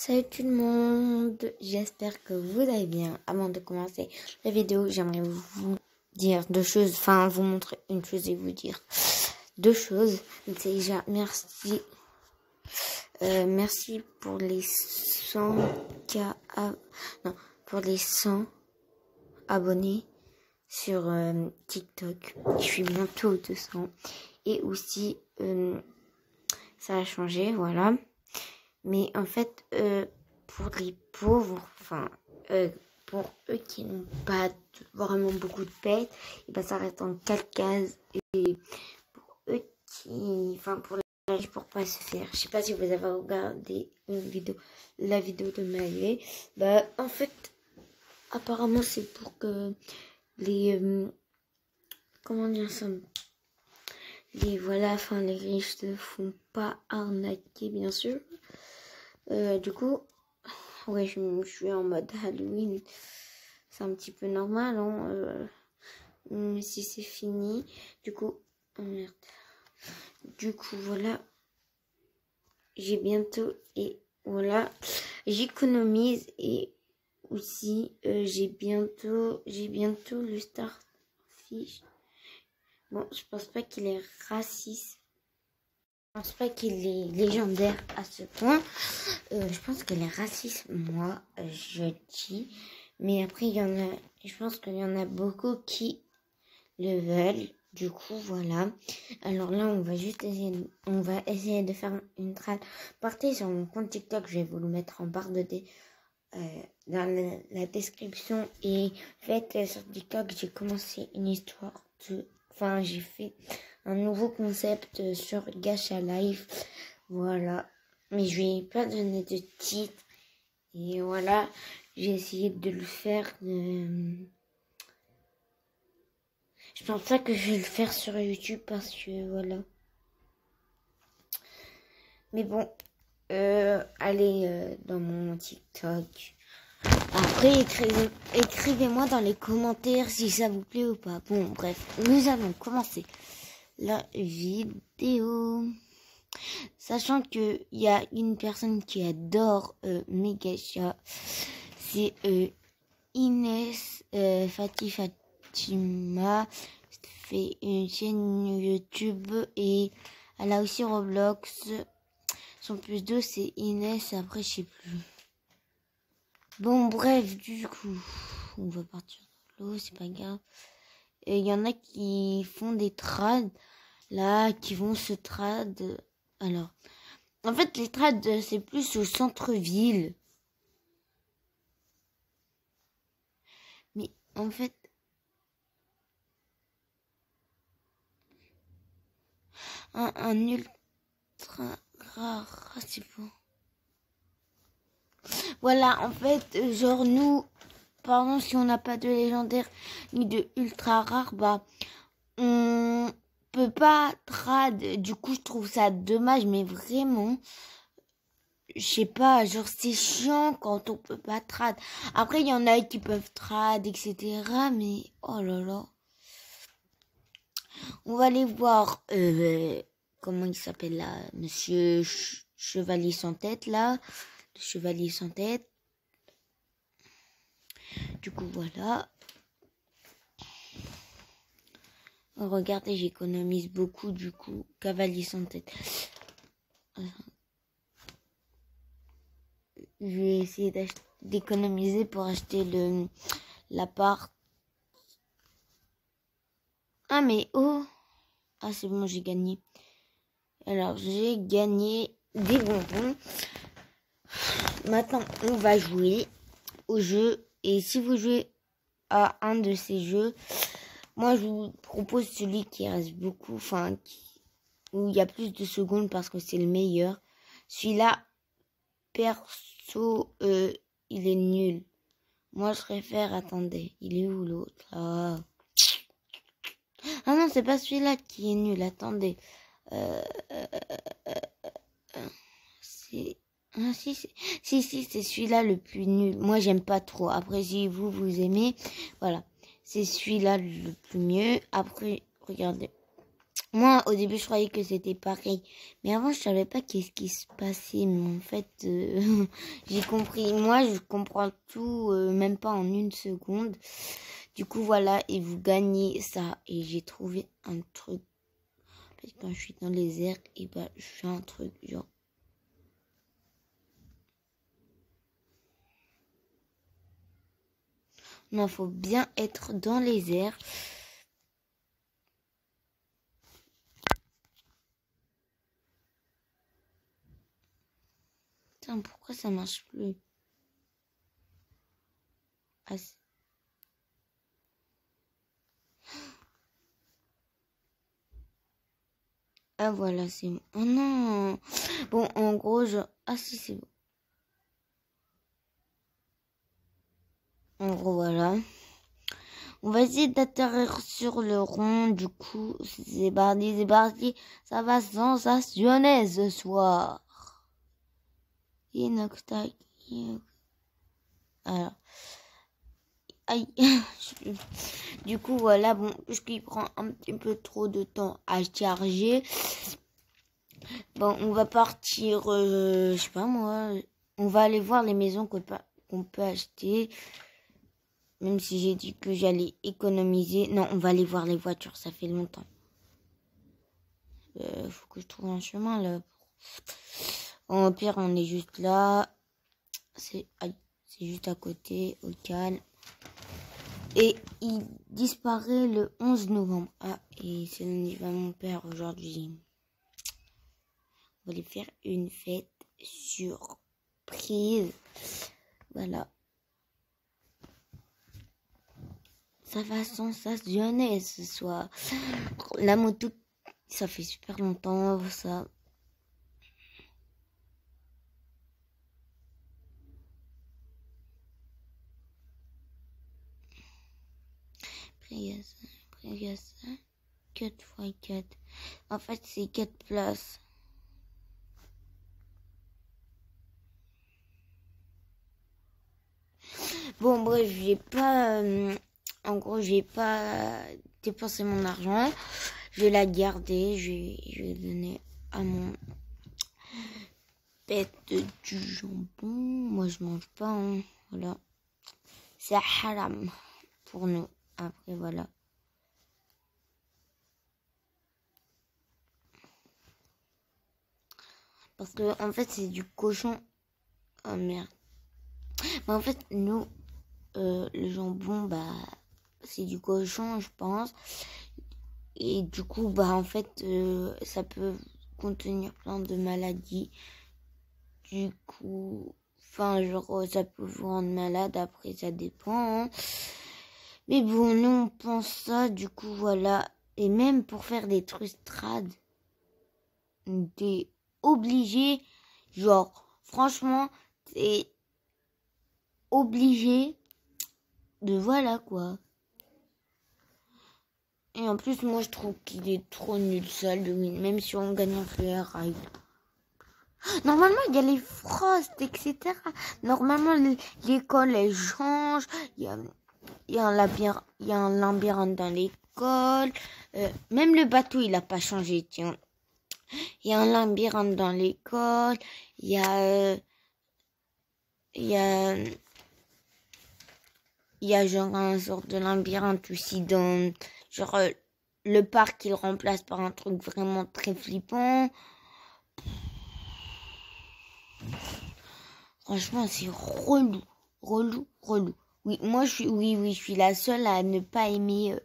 Salut tout le monde, j'espère que vous allez bien. Avant de commencer la vidéo, j'aimerais vous dire deux choses, enfin vous montrer une chose et vous dire deux choses. Déjà, merci pour les 100 abonnés sur TikTok. Je suis bientôt aux 200 et aussi ça a changé, voilà. Mais en fait, pour les pauvres, pour eux qui n'ont pas vraiment beaucoup de pets, et ben ça reste en 4 cases. Et pour eux pour les riches, pour pas se faire. Je sais pas si vous avez regardé la vidéo de Maëlle. Bah, en fait, apparemment, c'est pour que les, comment dire ça, les riches ne font pas arnaquer, bien sûr. Du coup, ouais, je suis en mode Halloween. C'est un petit peu normal, hein. Mais si c'est fini, du coup, oh merde. Du coup, voilà. J'ai bientôt, et voilà. J'économise et aussi, j'ai bientôt le Starfish. Bon, je pense pas qu'il est raciste. Je pense pas qu'il est légendaire à ce point. Je pense qu'elle est raciste, moi, je dis. Mais après, je pense qu'il y en a beaucoup qui le veulent. Du coup, voilà. Alors là, on va essayer de faire une trad. Partez sur mon compte TikTok, je vais vous le mettre en barre dans la description. Et faites sur TikTok, j'ai commencé une histoire j'ai fait un nouveau concept sur Gacha Life. Voilà. Mais je vais pas donner de titre. Et voilà. J'ai essayé de le faire. Je pense pas que je vais le faire sur YouTube parce que voilà. Mais bon. Allez dans mon TikTok. Après, écrivez-moi dans les commentaires si ça vous plaît ou pas. Bon, bref. Nous allons commencer la vidéo. Sachant qu'il y a une personne qui adore mes gachas, c'est Inès Fatima, fait une chaîne YouTube et elle a aussi Roblox. Son plus 2 c'est Inès, après je sais plus. Bon bref, du coup, on va partir de l'eau, c'est pas grave. Il y en a qui font des trades, là, qui vont se trad. Alors, en fait, les trades, c'est plus au centre-ville. Mais en fait, un ultra rare, c'est bon. Voilà, en fait, genre nous, par exemple, si on n'a pas de légendaire ni de ultra rare, bah, on peut pas trad. Du coup, je trouve ça dommage, mais vraiment, je sais pas, genre c'est chiant quand on peut pas trad. Après, il y en a qui peuvent trad, etc. Mais, oh là là. On va aller voir, comment il s'appelle là, Monsieur Chevalier sans tête là. Le Chevalier sans tête. Du coup, voilà. Regardez, j'économise beaucoup, du coup, Cavalier sans tête. Je vais essayer d'économiser pour acheter l'appart. Ah, mais oh! Ah, c'est bon, j'ai gagné. Alors, j'ai gagné des bonbons. Maintenant, on va jouer au jeu. Et si vous jouez à un de ces jeux, moi, je vous propose celui qui reste beaucoup, où il y a plus de secondes parce que c'est le meilleur. Celui-là, perso, il est nul. Moi, je préfère, attendez, il est où l'autre? Ah non, c'est pas celui-là qui est nul, attendez. Si, c'est celui-là le plus nul. Moi, j'aime pas trop. Après, si vous aimez, voilà. C'est celui-là le plus mieux. Après, regardez. Moi, au début, je croyais que c'était pareil. Mais avant, je savais pas qu'est-ce qui se passait. Mais en fait, j'ai compris. Moi, je comprends tout, même pas en une seconde. Du coup, voilà. Et vous gagnez ça. Et j'ai trouvé un truc. En fait, quand je suis dans les airs, et bah, je fais un truc genre. Non, faut bien être dans les airs. Putain, pourquoi ça marche plus? Ah, ah, voilà, c'est bon. Oh non! Bon, en gros, je... Ah si, c'est bon. En gros, voilà. On va essayer d'atterrir sur le rond. Du coup, c'est parti, c'est parti. Ça va sensationner ce soir. Inox, tac, inox. Alors, aïe. Du coup, voilà, bon, puisqu'il prend un petit peu trop de temps à charger. Bon, on va partir, je sais pas moi. On va aller voir les maisons qu'on peut acheter. Même si j'ai dit que j'allais économiser. Non, on va aller voir les voitures, ça fait longtemps. Faut que je trouve un chemin là. Au pire, on est juste là. C'est juste à côté, au calme. Et il disparaît le 11 novembre. Ah, et c'est l'anniversaire de mon père aujourd'hui. On va aller faire une fête surprise. Voilà. Ça va sensationner ce soir. La moto, ça fait super longtemps, ça. Après, il y a ça. 4x4. En fait, c'est 4 places. Bon, bref, en gros, j'ai pas dépensé mon argent. Je vais la garder. Je vais donner à mon pète du jambon. Moi, je mange pas. Hein. Voilà. C'est haram pour nous. Après, voilà. Parce que, en fait, c'est du cochon. Oh merde. Mais en fait, nous, le jambon, bah, c'est du cochon, je pense. Et du coup, bah, en fait, ça peut contenir plein de maladies. Du coup, enfin, genre, ça peut vous rendre malade. Après, ça dépend. Hein. Mais bon, nous, on pense ça. Du coup, voilà. Et même pour faire des trustrades, t'es obligé. Genre, franchement, t'es obligé de voilà quoi. Et en plus, moi, je trouve qu'il est trop nul, ça, le win. Même si on gagne un flair ride. Normalement, il y a les frosts, etc. Normalement, l'école, elle change. Il y a un labyrinthe dans l'école. Même le bateau, il a pas changé, tiens. Il y a un labyrinthe dans l'école. Il y a... il y a... Il y a genre un sorte de labyrinthe aussi dans... Genre, le parc, il remplace par un truc vraiment très flippant. Franchement, c'est relou. Relou, relou. Oui, moi, je suis la seule à ne pas aimer...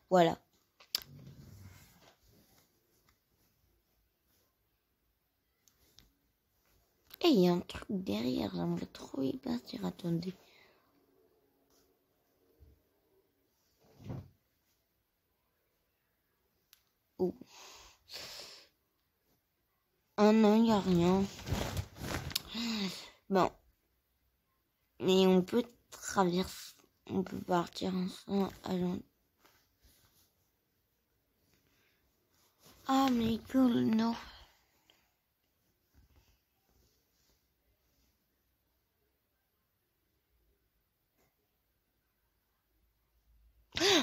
voilà. Et il y a un truc derrière, j'aimerais trop y partir, attendez. Oh. Ah non, il n'y a rien. Bon. Mais on peut traverser, on peut partir ensemble. Allons. Ah, mais cool, non.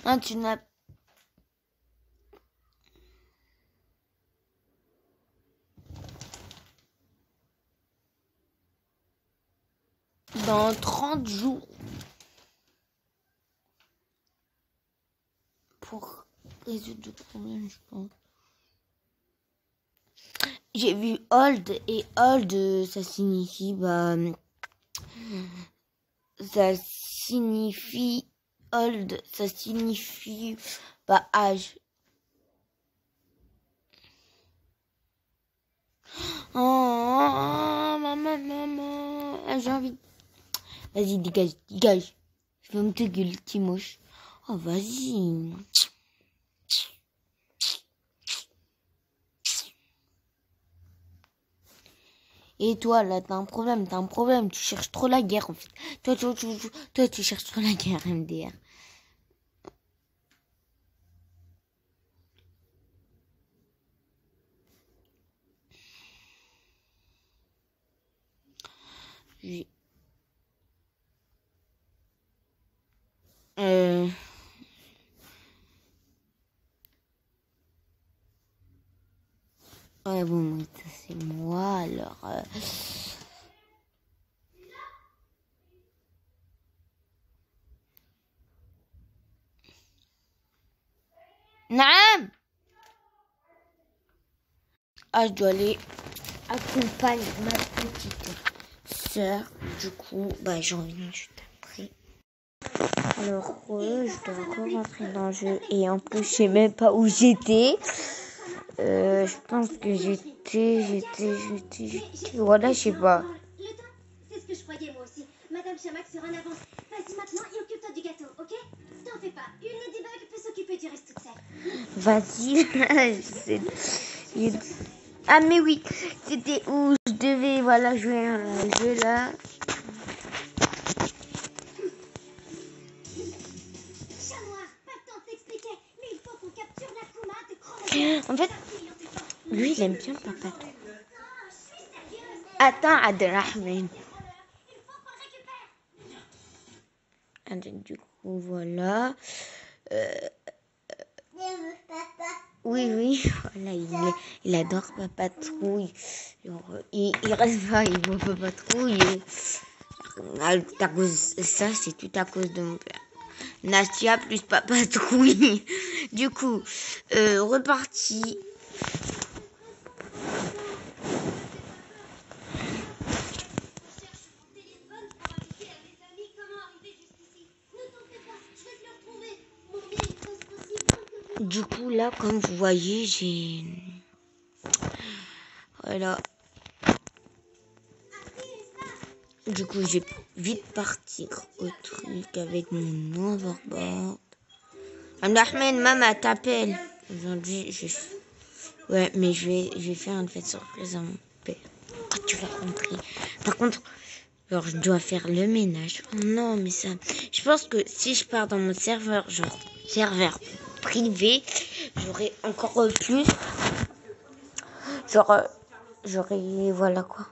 Ah, tu n'as... dans 30 jours pour résoudre le problème, je pense. J'ai vu hold et hold, ça signifie hold, ça signifie âge. Oh, maman, j'ai envie. Vas-y, dégage. Ferme ta gueule, petit moche. Oh, vas-y. Et toi, là, t'as un problème. Tu cherches trop la guerre, en fait. Toi, tu cherches trop la guerre, MDR. Ouais, bon, ça c'est moi, alors... Naam! Ah, je dois aller accompagner ma petite sœur. Du coup, je reviens juste après. Alors, je dois encore rentrer dans le jeu. Et en plus, je sais même pas où j'étais. Je pense que j'étais... Voilà, je sais pas. C'est ce que je croyais moi aussi. Madame Chamac sera en avance. Vas-y maintenant et occupe-toi du gâteau, ok? T'en fais pas. Une Ladybug peut s'occuper du reste toute seule. Vas-y. Ah mais oui, c'était où je devais jouer un jeu là. Chat noir, pas le temps de t'expliquer, mais il faut qu'on capture Nakuma de Chrome. En fait, lui il aime bien papa. Attends, Abdelrahman. Du coup, voilà. Oui, voilà, il adore Papatrouille. Il reste pas, il voit Papatrouille. Ça, c'est tout à cause de mon père. Nastia plus Papatrouille. Du coup, reparti. Du coup, là, comme vous voyez, j'ai... Voilà. Du coup, je vais vite partir au truc avec mon overboard. Ahmed, maman t'appelle. Aujourd'hui, ouais, mais je vais faire une fête surprise à mon père. Quand tu vas rentrer. Par contre, alors je dois faire le ménage. Oh non, mais ça... Je pense que si je pars dans mon serveur, serveur privé, j'aurai encore plus... J'aurai... Voilà quoi.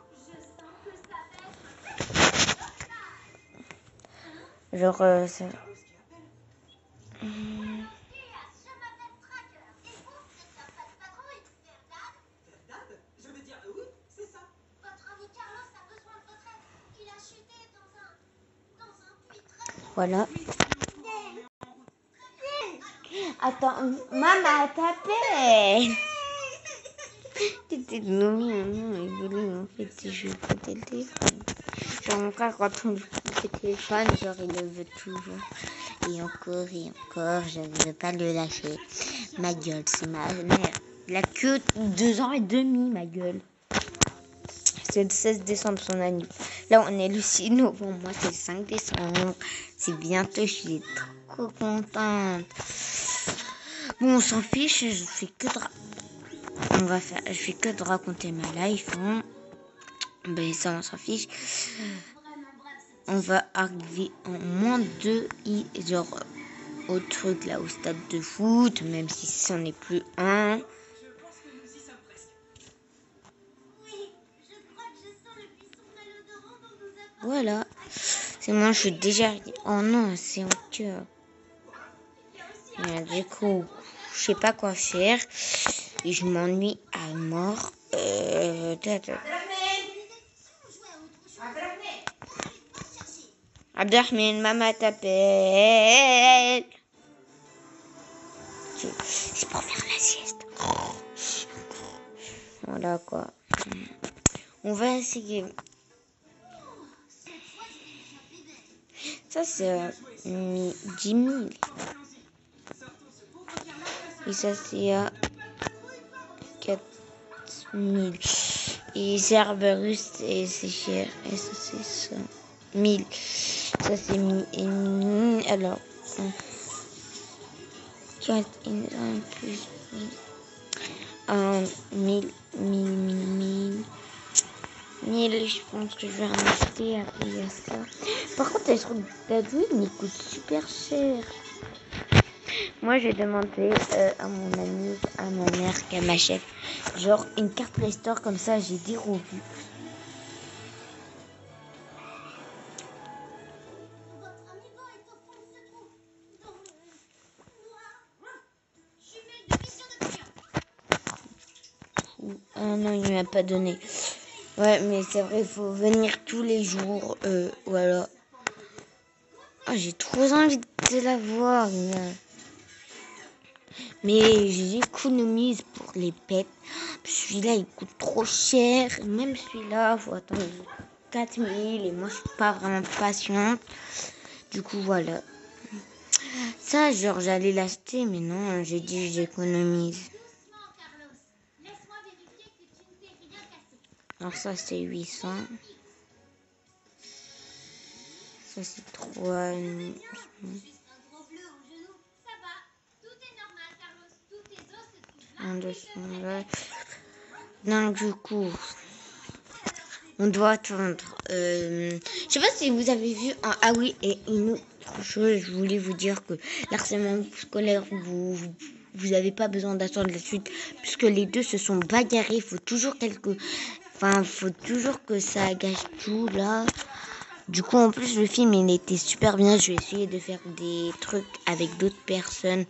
Ça... Voilà. Attends, maman t'appelle. T'étais non, il voulait en fait je pétais le téléphone. Genre mon frère quand on lui coupe le téléphone, genre il le veut toujours. Et encore, je ne veux pas le lâcher. Ma gueule, c'est ma mère. Il a que 2 ans et demi, ma gueule. C'est le 16 décembre son anniversaire. Là, on est le 6 novembre. Moi, c'est le 5 décembre. C'est bientôt. Je suis trop contente. Bon, on s'en fiche. Je fais que de raconter ma life. Hein. Ben, ça, on s'en fiche. On va arriver en moins 2 genre au truc là, au stade de foot. Même si c'en est plus un. Voilà. C'est moi, je suis déjà... Oh non, c'est en cœur. Du coup, je sais pas quoi faire. Et je m'ennuie à mort. Abdelrahman, maman t'appelle. C'est pour faire la sieste. Voilà quoi. On va essayer. Ça c'est 10 000. Et ça c'est à 4 000. Et c'est Cerberus et c'est cher. Et ça c'est 100 000. Ça c'est 1000. Alors. 4 1 plus 1 1000, 1000, je pense que je vais en acheter. Après, il y a ça. Par contre, les trucs d'Halloween, ils coûtent super cher. Moi, j'ai demandé à mon amie, à ma mère, qu'elle m'achète genre une carte Play Store, comme ça, j'ai des revues. Ah non, il ne m'a pas donné. Ouais, mais c'est vrai, il faut venir tous les jours. Voilà. Ah, j'ai trop envie de la voir. Mais j'économise pour les pets. Celui-là, il coûte trop cher. Même celui-là, il faut attendre 4 000. Et moi, je suis pas vraiment patiente. Du coup, voilà. Ça, genre, j'allais l'acheter, mais non, j'ai dit j'économise. Alors ça, c'est 800. Ça, c'est 3. 200. Donc, du coup, on doit attendre. Je sais pas si vous avez vu. Ah oui, et une autre chose, je voulais vous dire que l'harcèlement scolaire, vous avez pas besoin d'attendre la suite, puisque les deux se sont bagarrés. Il faut toujours faut toujours que ça gâche tout là. Du coup, en plus, le film, il était super bien. Je vais essayer de faire des trucs avec d'autres personnes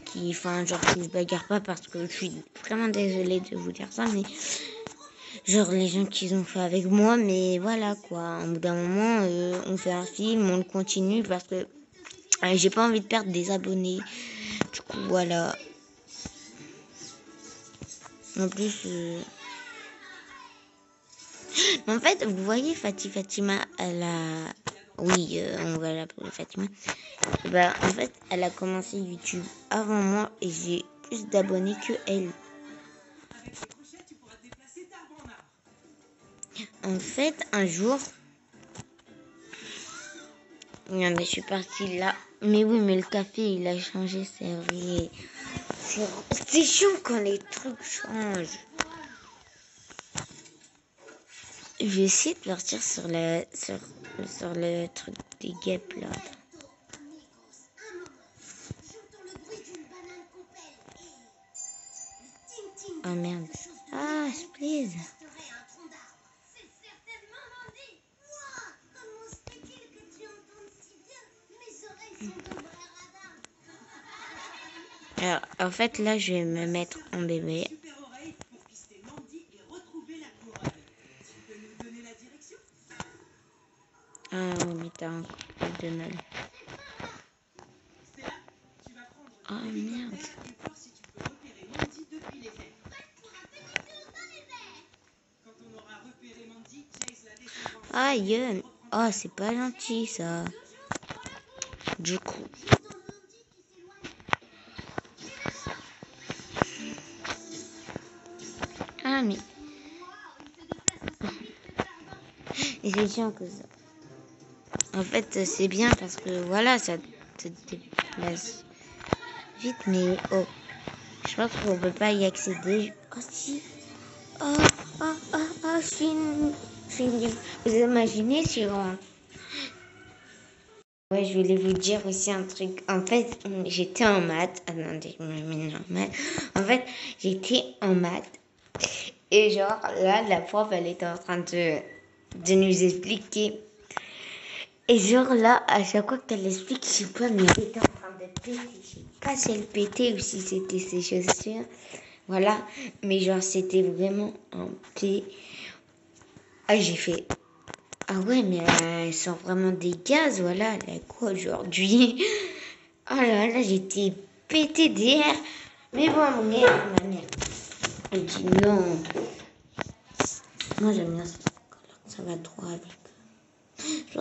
qui se bagarrent pas, parce que je suis vraiment désolée de vous dire ça, mais genre les gens qu'ils ont fait avec moi, mais voilà quoi. Au bout d'un moment, on fait un film, on le continue parce que j'ai pas envie de perdre des abonnés. Du coup, voilà. En plus, en fait, vous voyez Fatima, elle a... Oui, on va l'appeler Fatima. En fait, elle a commencé YouTube avant moi et j'ai plus d'abonnés que elle. En fait, un jour... Regardez, je suis partie là. Mais oui, mais le café, il a changé, c'est vrai. C'est chaud quand les trucs changent. Je vais essayer de partir sur le truc des guêpes là. Oh merde. Ah, please. Alors, en fait, là, je vais me mettre en bébé. Ah oui, mais t'as encore plus de mal. Oh merde. Aïe. Oh, c'est pas gentil ça. Du coup. Ah mais. Et c'est chiant que ça. En fait, c'est bien parce que voilà, ça te déplace vite, mais oh. Je pense qu'on peut pas y accéder. Oh si. Je suis une... Vous imaginez si on... Ouais, je voulais vous dire aussi un truc. En fait, j'étais en maths. Attendez, je me mets normal. En fait, j'étais en maths. Et genre, là, la prof, elle était en train de nous expliquer. Et genre, là, à chaque fois qu'elle explique, je sais pas, mais elle était en train de péter. Je sais pas si elle pétait ou si c'était ses chaussures. Voilà. Mais genre, c'était vraiment un P. Ah, j'ai fait... Ah ouais, mais elles sont vraiment des gaz, voilà. Elle a quoi aujourd'hui? Oh là là, j'étais pété d'hier. Mais bon, ma mère, elle dit non. Moi, j'aime bien ce couleur. Ça va trop avec. Je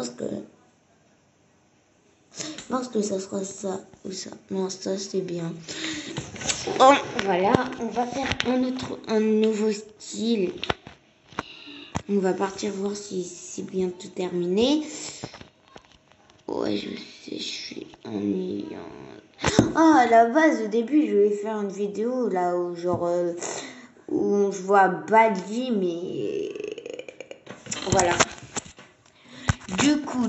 pense que ça sera ça ou ça. Non, ça, c'est bien. Bon, voilà. On va faire un nouveau style. On va partir voir si c'est bientôt terminé. Ouais, je sais, je suis ennuyante. Ah, à la base, au début, je voulais faire une vidéo là où genre où on voit Bali, mais voilà. Du coup,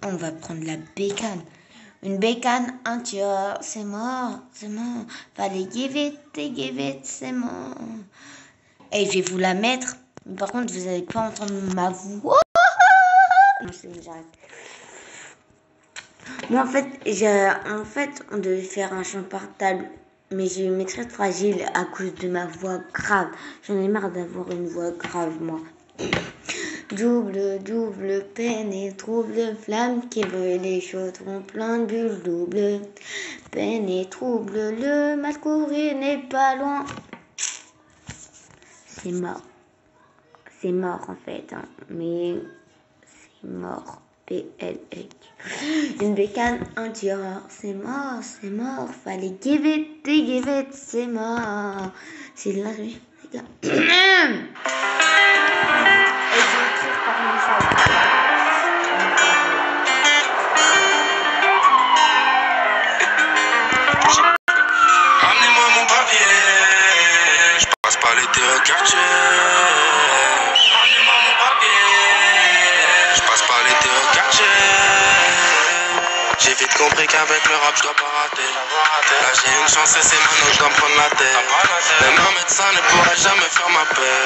on va prendre la bécane. Une bécane entière, c'est mort. Fallait give it, c'est mort. Et je vais vous la mettre. Mais par contre, vous n'allez pas entendre ma voix. Non, c'est bon, j'arrête. Moi, en fait, on devait faire un chant par table. Mais j'ai une maîtresse fragile à cause de ma voix grave. J'en ai marre d'avoir une voix grave, moi. Double peine et trouble, flamme qui brûle les chaudrons plein de bulles. Double peine et trouble, le mal couru n'est pas loin. C'est mort. C'est mort en fait, hein. Mais c'est mort. PLX. Une bécane, un tireur, c'est mort. Fallait give it, c'est mort. C'est de la rue, les gars. Et je tire par une salle. Ramenez-moi mon papier, je passe pas l'été au quartier. Ramenez-moi mon papier, je passe pas l'été au quartier. J'ai vite compris qu'avec le rap je dois pas rater. Là j'ai une chance et c'est maintenant que je dois me prendre la tête. Même un médecin ne pourrait jamais faire ma paix.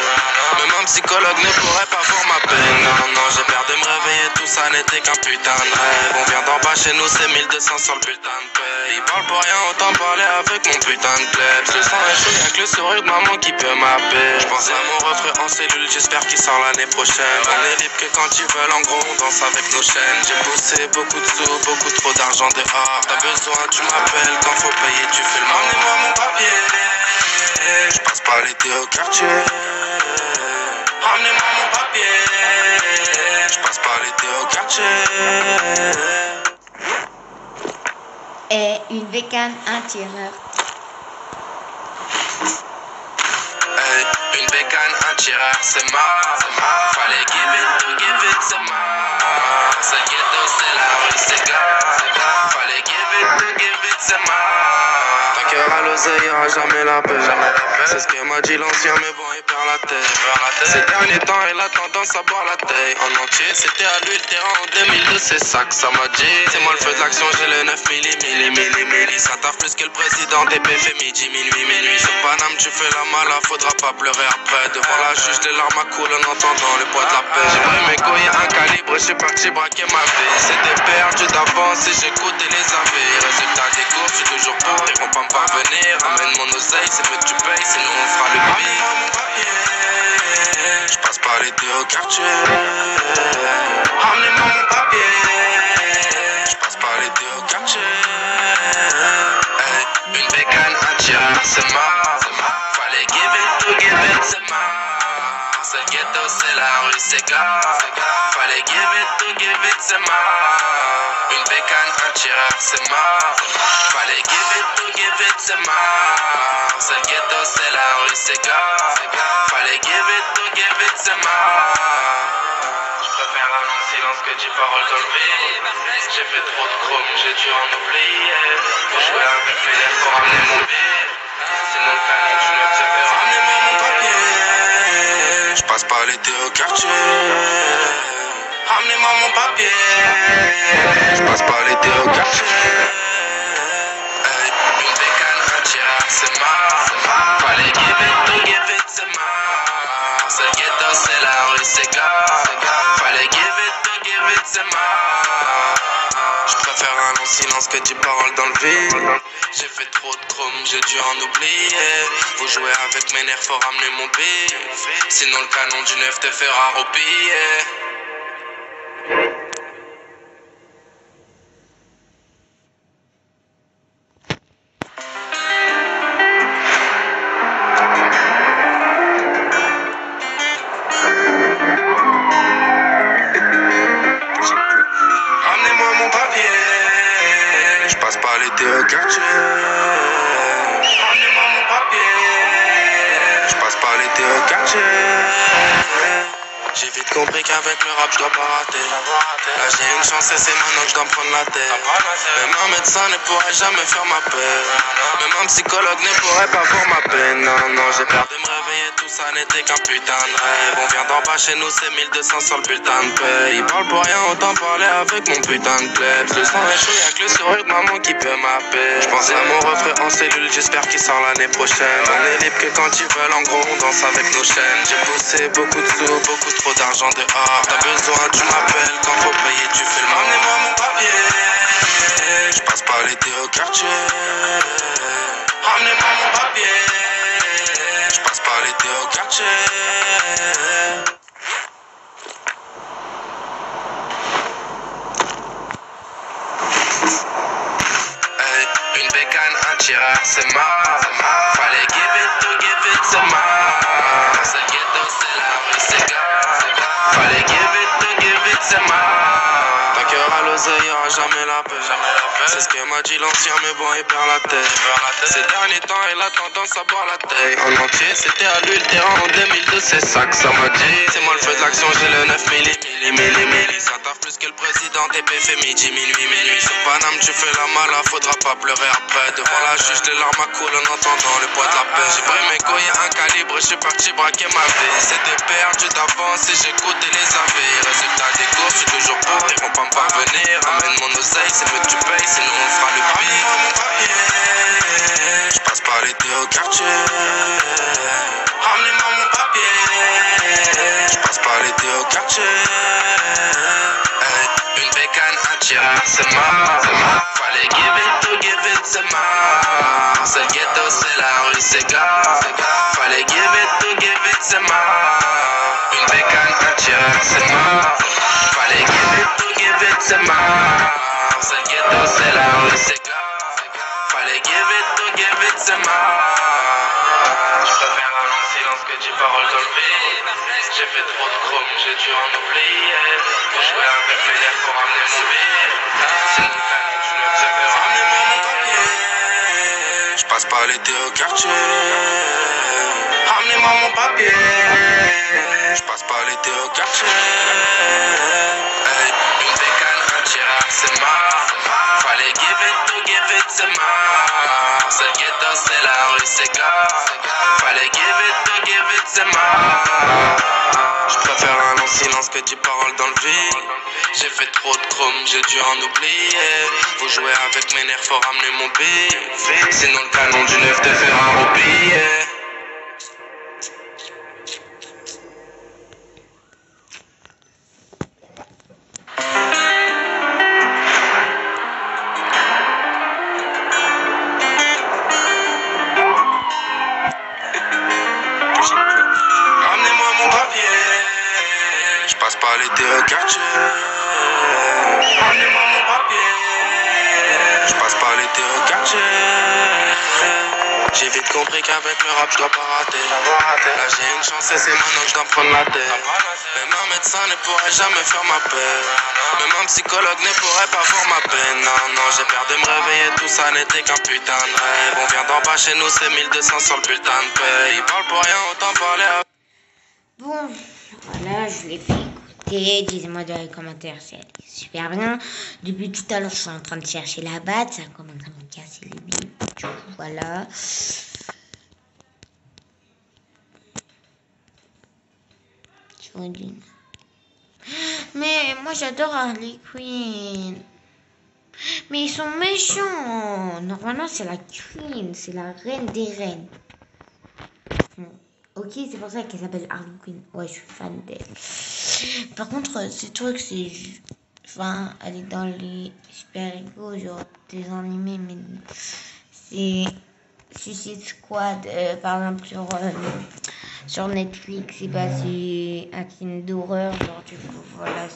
Même un psychologue ne pourrait pas voir ma peine. Non, j'ai peur de me réveiller, tout ça n'était qu'un putain de rêve. On vient d'en bas chez nous, c'est 1200 sur le bulletin de paie. Ils parlent pour rien, autant parler avec mon putain de pleb. Je sens échoué avec le sourire de maman qui peut m'appeler. Je pense à mon refrain en cellule, j'espère qu'il sort l'année prochaine. On est libre que quand ils veulent, en gros on danse avec nos chaînes. J'ai bossé beaucoup de sous, beaucoup trop d'argent dehors. T'as besoin, tu m'appelles, quand faut payer tu fais le mal. Ramenez-moi mon papier, je passe pas l'été au quartier. Ramenez-moi mon papier, je passe pas l'été au quartier. Et une bécane, un tireur. Hey, une bécane, un tireur, c'est mort. Fallait give it, c'est mort. C'est le ghetto, c'est la rue, c'est grave. Fallait give it, c'est mort. Tant qu'il y aura l'oseille, il y aura jamais la paix. C'est ce que m'a dit l'ancien, mais bon, il perd la tête. Ces derniers temps, il a tendance à boire la taille en entier. C'était à lui le terrain en 2002, c'est ça que ça m'a dit. C'est moi le feu de l'action, j'ai le 9 milli. Ça taffe plus que le président des fait midi, minuit. Je Paname, tu fais la mala, faudra pas pleurer après. Devant la juge, les larmes à coulent en entendant le poids de la paix. J'ai pris mes couilles, un calibre, j'ai parti braquer ma vie. C'était perdu d'avance et j'écoutais les avis. Résultat des courses, je suis toujours pour, ils vont pas me parvenir. Ramène mon oseille, c'est mieux que tu payes, sinon on fera le pire. Je passe pas l'été au quartier. Ramenez-moi mon papier. Je passe pas l'été au quartier. Hey, une bécane, un tireur, c'est mort. Fallait give it, c'est mort. C'est le ghetto, c'est la rue, c'est grave. Fallait give it, c'est mort. Une bécane, un tireur, c'est mort. Fallait give it, c'est mort. C'est le ghetto, c'est la rue, c'est grave. Fallait give it, c'est mort. Je préfère un long silence que 10 paroles dans le vide. J'ai fait trop de chrome, j'ai dû en oublier. Faut jouer avec mes lèvres pour ramener mon billet. Sinon le canon, tu ne te fais. Ramenez-moi mon papier. Je passe pas l'été au quartier. Ramenez-moi mon papier. Je passe pas l'été au quartier. Hey, une bécane, un tireur, c'est mort. Fallait give it, c'est mort. C'est le ghetto, c'est la rue, c'est grave. Fallait give it, c'est mort. Je préfère un long silence que 10 paroles dans le vide. J'ai fait trop de chrome, j'ai dû en oublier. Vous jouez avec mes nerfs, faut ramener mon billet. Sinon le canon du 9 te fera roupiller. Ramenez-moi mon papier. Je passe pas l'été au quartier. Ramenez-moi mon papier. Je passe pas l'été au quartier. J'ai vite compris qu'avec le rap je dois pas rater. Là j'ai une chance et c'est maintenant que je dois me prendre la tête. Même un médecin ne pourrait jamais faire ma paix. Même un psychologue ne pourrait pas voir ma peine. Non, non, j'ai peur de me réveiller, tout ça n'était qu'un putain de rêve. On vient d'en bas chez nous, c'est 1200 sur le bulletin de paix. Ils parlent pour rien, autant parler avec mon putain de plebs. Le sang est chaud, y'a que le sourire de maman qui peut m'appeler. Je pense à mon refrain en cellule, j'espère qu'il sort l'année prochaine. On est libre que quand ils veulent, en gros on danse avec nos chaînes. J'ai bossé beaucoup de sous, beaucoup trop d'argent dehors. T'as besoin, tu m'appelles, quand faut payer tu fais le mal. Ramenez-moi mon papier. Je passe pas l'été au quartier. Ramenez-moi mon papier. Je passe pas l'été au quartier. Hey, une bécane, un tireur, c'est mort. Fallait give it, c'est mort. C'est le ghetto, c'est la rue, c'est grave. Fallait give it, c'est mort. Tant qu'il y aura l'oseille, y'aura jamais la paix. C'est ce que m'a dit l'ancien, mais bon, il perd la tête. Ces derniers temps, il a tendance à boire la tête. En entier, c'était à lui le terrain en 2002, c'est ça que ça m'a dit. C'est moi le feu de l'action, j'ai le 9 milli. Ça taffe plus que le président, TP fait midi, minuit. Sur Paname, tu fais la mala, faudra pas pleurer après. Devant la juge, les larmes à coulent en entendant le poids de la peine. J'ai pris mes couilles à un calibre, je suis parti braquer ma vie. C'était perdu d'avance et j'écoutais les avis. Résultat des courses, je suis toujours pauvre, ils vont pas me parvenir. Ramène mon oseille, c'est mieux que tu payes, sinon on fera le prix. Mon papier, je passe pas l'été au quartier. Ramenez-moi mon papier, je passe pas l'été au quartier. Hey, une bécane, un tireur, c'est mort. Fallait give it, c'est mort. C'est le ghetto, c'est la rue, c'est grave. Fallait give it, c'est mort. Une bécane, un tireur, c'est mort. Fallait give it, c'est mort. C'est le ghetto, c'est la rue, c'est grave. Fallait give it, c'est mort. Je préfère un long silence que 10 paroles dans le vide. J'ai fait trop de chrome, j'ai dû en oublier. Faut jouer avec mes nerfs pour ramener mon billet. Sinon le canon du 9 te fait ramener mon papier. Je passe pas l'été au quartier. Ramenez-moi mon papier. Je passe pas l'été au quartier. Hey, une bécane, un tireur, c'est mort. Fallait give it, c'est mort. C'est le ghetto, c'est la rue, c'est grave. Fallait give it, c'est mort. Je préfère un long silence que 10 paroles dans le vide. J'ai fait trop de chrome, j'ai dû en oublier. Vous jouez avec mes nerfs, faut ramener mon billet. Sinon le canon du 9 te fera roupiller. Ramenez-moi mon papier. Je passe pas l'été au quartier. Ramenez-moi mon papier. Je passe pas l'été au quartier. J'ai vite compris qu'avec le rap je dois pas rater. Là j'ai une chance et c'est maintenant que je dois me prendre la tête. Même un médecin ne pourrait jamais faire ma paix. Même un psychologue ne pourrait pas voir ma peine. Non, non, j'ai peur de me réveiller, tout ça n'était qu'un putain de rêve. On vient d'en bas chez nous, c'est 1200 sur le bulletin de paix. Ils parlent pour rien, autant parler à... Bon, voilà, je l'ai fait écouter. Dites-moi dans les commentaires si elle est super bien. Depuis tout à l'heure, je suis en train de chercher la batte. Ça commence à me casser les billes. Du coup, voilà. Jolene. Mais moi, j'adore Harley Quinn. Mais ils sont méchants. Normalement, c'est la Queen. C'est la reine des reines. Ok, c'est pour ça qu'elle s'appelle Harley Quinn. Ouais, je suis fan d'elle. Par contre, c'est toi que c'est Enfin, elle est dans les super-héros, genre des animés, mais c'est Suicide Squad, par exemple, sur Netflix, c'est un film d'horreur, genre du coup, voilà.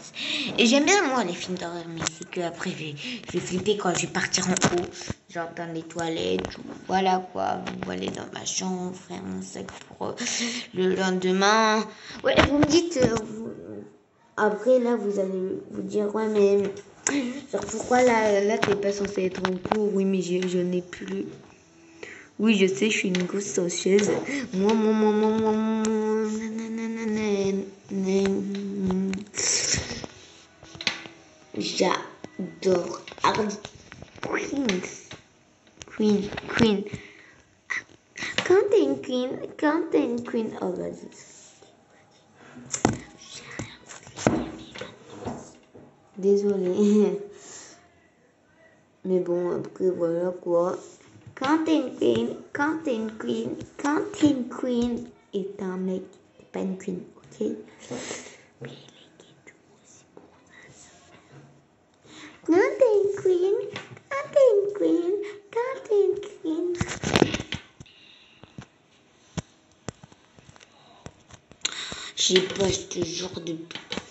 Et j'aime bien, moi, les films d'horreur, mais c'est que après je vais flipper quand je vais partir en haut, genre dans les toilettes, ou voilà quoi, vous allez dans ma chambre, faire mon sac pour le lendemain. Ouais, vous me dites, après là, vous allez vous dire, ouais, mais genre, pourquoi là t'es pas censé être en cours? Oui, mais je n'ai plus. Oui, je sais, je suis une grosse sauceuse. Moi. J'adore Harley Queen. Content Queen. Oh, vas-y. Désolée. Mais bon, après, voilà quoi. Content Queen est un mec, pas une queen, ok? Mais les ghettos, c'est pour ça. Content Queen. J'ai pas ce genre de...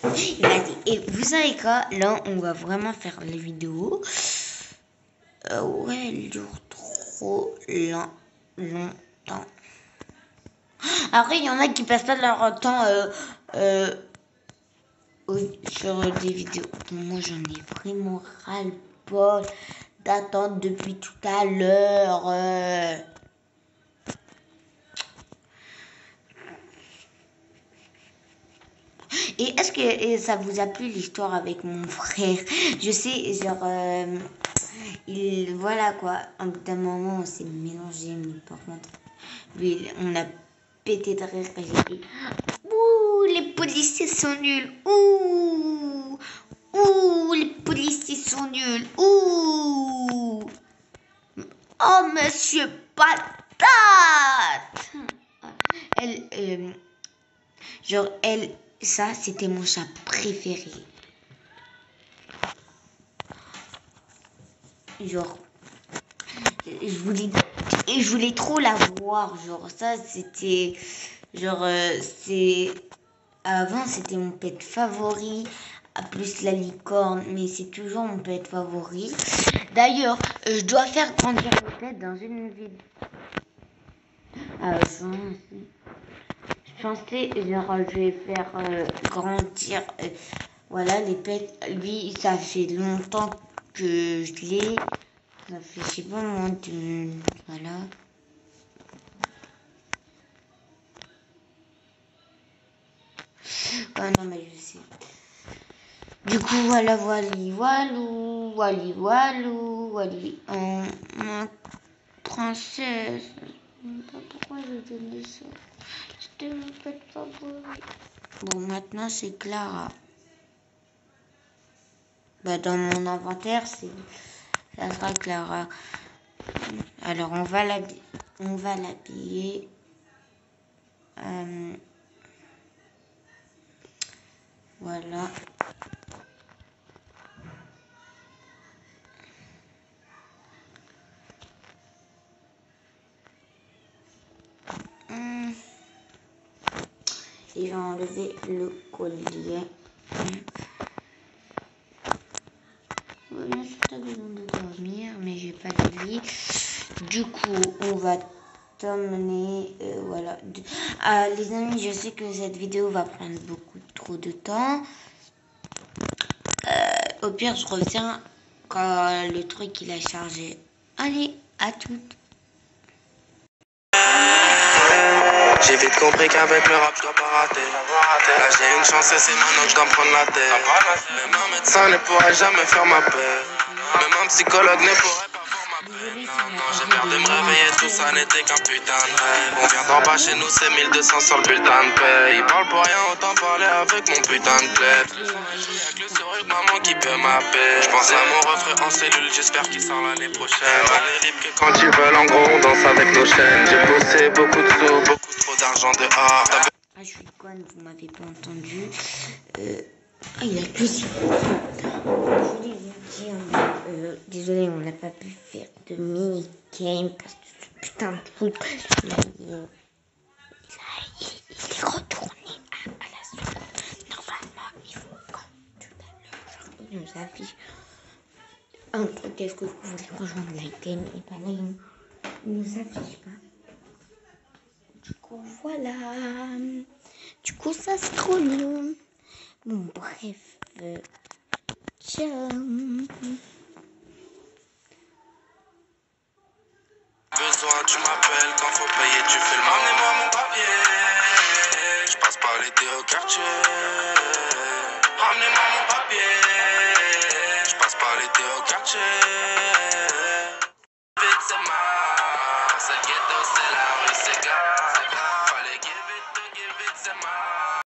Vas-y, et vous savez quoi? Là, on va vraiment faire les vidéos. Ouais, elle dure trop longtemps. Après, il y en a qui passent pas leur temps sur des vidéos. Moi, j'en ai vraiment ras-le-bol d'attendre depuis tout à l'heure. Et est-ce que ça vous a plu l'histoire avec mon frère? Je sais, genre, voilà quoi. En bout d'un moment, on s'est mélangé, mais par contre, lui, on a pété de rire quand j'ai dit ouh, les policiers sont nuls. Ouh, les policiers sont nuls. Ouh, oh, monsieur patate. Ça, c'était mon chat préféré. Genre, je voulais trop la voir. Genre, ça, c'était... Genre, avant, c'était mon pet favori. Plus la licorne, mais c'est toujours mon pet favori. D'ailleurs, je dois faire grandir le pet dans une vidéo. Je pensais, genre, je vais faire grandir, voilà, les pets. Lui, ça fait longtemps que je l'ai. Ça fait, je sais pas, moins de... Voilà. Ah non, mais je sais. Du coup, voilà, wally. Princesse. Je ne sais pas pourquoi je donnais ça. C'était mon pet favori. Bon, maintenant, c'est Clara. Bah, dans mon inventaire, ça sera Clara. Alors, on va l'habiller. Voilà. Et j'ai enlevé le collier. Bien sûr, t'as besoin de dormir, mais j'ai pas de lit. Du coup, on va t'emmener. Voilà. Les amis, je sais que cette vidéo va prendre beaucoup trop de temps. Au pire, je reviens quand le truc il a chargé. Allez, à toutes. J'ai vite compris qu'avec le rap je dois pas rater. Là j'ai une chance et c'est maintenant que je dois me prendre la tête. Même un médecin ne pourrait jamais faire ma paix. Même un psychologue ne pourrait pas voir ma paix. Non, j'ai peur de me réveiller, tout ça n'était qu'un putain de rêve. On vient d'en bas chez nous, c'est 1200 sur le bulletin de paix. Ils parlent pour rien, autant parler avec mon putain de clé. Avec le sourire de maman qui peut m'appeler. Je pense à mon refrain en cellule, j'espère qu'il sort l'année prochaine. On est libre que quand ils veulent, en gros on danse avec nos chaînes. J'ai bossé beaucoup de sous, beaucoup trop d'argent dehors. Je suis conne, vous m'avez pas entendu. Ah, il a cuisiné. Je voulais vous dire, désolé, on n'a pas pu faire de mini-game parce que ce putain de truc, il est retourné à la seconde. Normalement, il faut comme tout à l'heure, il nous affiche un truc. Est-ce que vous voulez rejoindre la game? Et pas là, il nous affiche pas. Du coup, voilà. Du coup, ça c'est trop mignon. Bon, bref. Ciao. Besoin, tu m'appelles quand faut payer, tu fais le ramenez-moi mon papier. Je passe par l'été au quartier. Ramenez-moi mon papier. Je passe par l'été au quartier.